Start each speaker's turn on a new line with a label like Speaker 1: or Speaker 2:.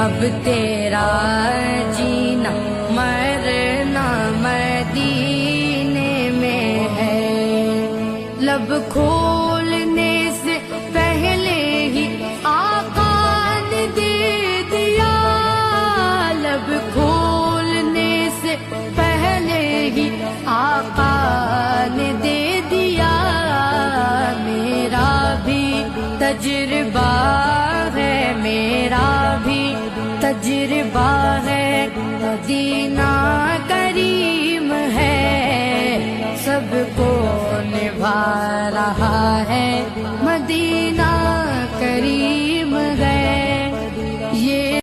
Speaker 1: اب تیرا جینا مرنا مدینے میں ہے، لب کھولنے سے پہلے ہی آقا نے دے دیا، لب کھولنے سے پہلے ہی آقا نے دے دیا، میرا بھی تجربہ ہے، میرا بھی تجربہ ہے، مدینہ کریم ہے، سب کو نبھا رہا ہے، مدینہ